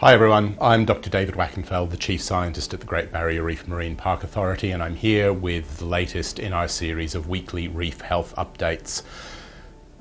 Hi everyone, I'm Dr. David Wackenfeld, the Chief Scientist at the Great Barrier Reef Marine Park Authority, and I'm here with the latest in our series of weekly reef health updates.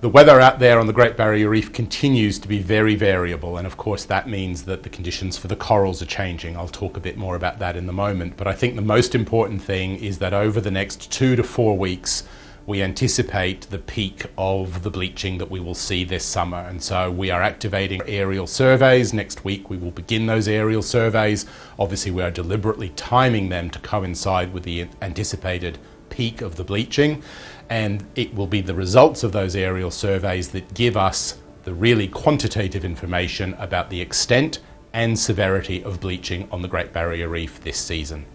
The weather out there on the Great Barrier Reef continues to be very variable, and of course that means that the conditions for the corals are changing. I'll talk a bit more about that in a moment, but I think the most important thing is that over the next 2 to 4 weeks we anticipate the peak of the bleaching that we will see this summer, and so we are activating aerial surveys. Next week we will begin those aerial surveys. Obviously we are deliberately timing them to coincide with the anticipated peak of the bleaching, and it will be the results of those aerial surveys that give us the really quantitative information about the extent and severity of bleaching on the Great Barrier Reef this season.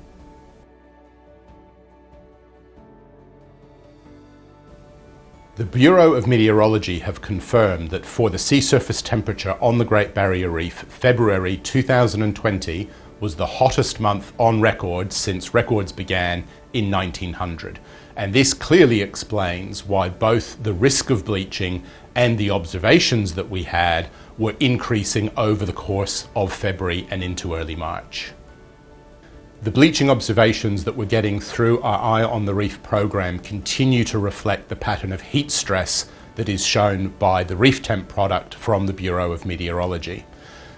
The Bureau of Meteorology have confirmed that for the sea surface temperature on the Great Barrier Reef, February 2020 was the hottest month on record since records began in 1900. And this clearly explains why both the risk of bleaching and the observations that we had were increasing over the course of February and into early March. The bleaching observations that we're getting through our Eye on the Reef program continue to reflect the pattern of heat stress that is shown by the reef temp product from the Bureau of Meteorology.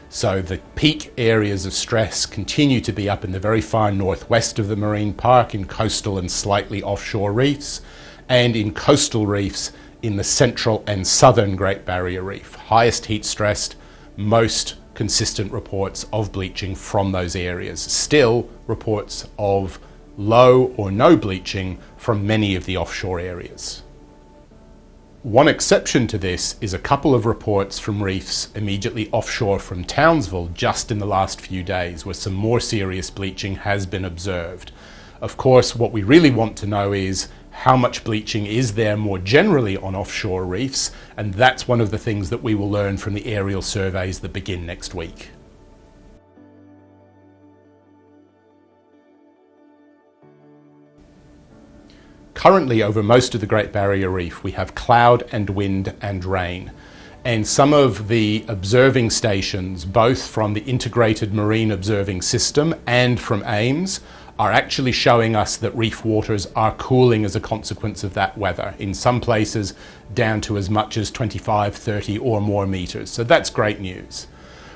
So the peak areas of stress continue to be up in the very far northwest of the marine park in coastal and slightly offshore reefs, and in coastal reefs in the central and southern Great Barrier Reef. Highest heat stressed, most consistent reports of bleaching from those areas. Still, reports of low or no bleaching from many of the offshore areas. One exception to this is a couple of reports from reefs immediately offshore from Townsville just in the last few days, where some more serious bleaching has been observed. Of course, what we really want to know is how much bleaching is there more generally on offshore reefs, and that's one of the things that we will learn from the aerial surveys that begin next week. Currently, over most of the Great Barrier Reef, we have cloud and wind and rain. And some of the observing stations, both from the Integrated Marine Observing System and from AIMS, are actually showing us that reef waters are cooling as a consequence of that weather, in some places down to as much as 25, 30 or more meters. So that's great news.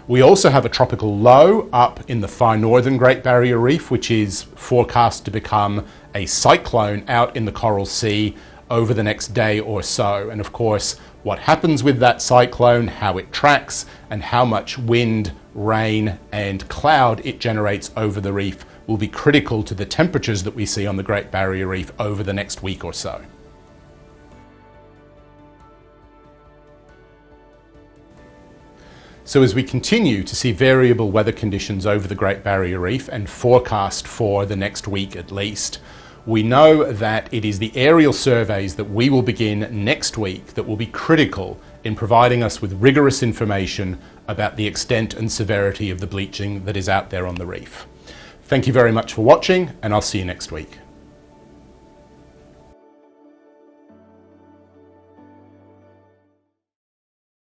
We also have a tropical low up in the far northern Great Barrier Reef, which is forecast to become a cyclone out in the Coral Sea over the next day or so. And of course, what happens with that cyclone, how it tracks, and how much wind, rain, and cloud it generates over the reef will be critical to the temperatures that we see on the Great Barrier Reef over the next week or so. So as we continue to see variable weather conditions over the Great Barrier Reef and forecast for the next week at least, we know that it is the aerial surveys that we will begin next week that will be critical in providing us with rigorous information about the extent and severity of the bleaching that is out there on the reef. Thank you very much for watching, and I'll see you next week.